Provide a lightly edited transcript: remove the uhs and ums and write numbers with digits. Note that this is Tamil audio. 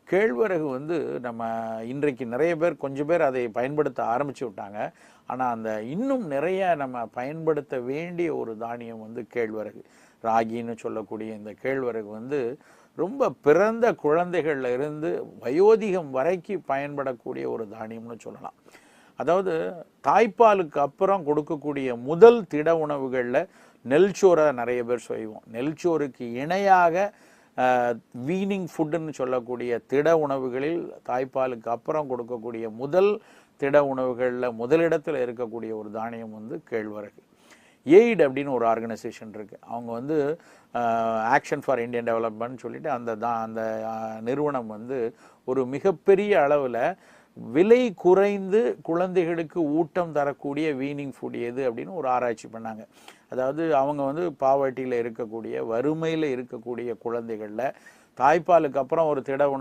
கேழ்வரகு வந்து நம்ம இன்றைக்கு நிறைய பேர் கொஞ்சம் பேர் அதை பயன்படுத்த ஆரம்பிச்சு விட்டாங்க. ஆனால் அந்த இன்னும் நிறைய நம்ம பயன்படுத்த வேண்டிய ஒரு தானியம் வந்து கேழ்வரகு. ராகின்னு சொல்லக்கூடிய இந்த கேழ்வரகு வந்து ரொம்ப பிறந்த குழந்தைகள்ல இருந்து வயோதிகம் வரைக்கும் பயன்படக்கூடிய ஒரு தானியம்னு சொல்லலாம். அதாவது தாய்ப்பாலுக்கு அப்புறம் கொடுக்கக்கூடிய முதல் திட உணவுகளில் நெல்ச்சோரை நிறைய பேர் செய்வோம். நெல்ச்சோறுக்கு இணையாக வீனிங் ஃபுட்டுன்னு சொல்லக்கூடிய திட உணவுகளில் தாய்ப்பாலுக்கு அப்புறம் கொடுக்கக்கூடிய முதல் திட உணவுகளில் முதலிடத்தில் இருக்கக்கூடிய ஒரு தானியம் வந்து கேழ்வரகு. எய்ட் அப்படின்னு ஒரு ஆர்கனைசேஷன் இருக்குது. அவங்க வந்து ஆக்ஷன் ஃபார் இந்தியன் டெவலப்மெண்ட் சொல்லிட்டு அந்த நிறுவனம் வந்து ஒரு மிகப்பெரிய அளவில் விலை குறைந்து குழந்தைகளுக்கு ஊட்டம் தரக்கூடிய வீனிங் ஃபுட் எது அப்படின்னு ஒரு ஆராய்ச்சி பண்ணாங்க. அதாவது அவங்க வந்து பாவர்ட்டியில் இருக்கக்கூடிய வறுமையில் இருக்கக்கூடிய குழந்தைகளில் தாய்ப்பாலுக்கு அப்புறம் ஒரு திட உணவு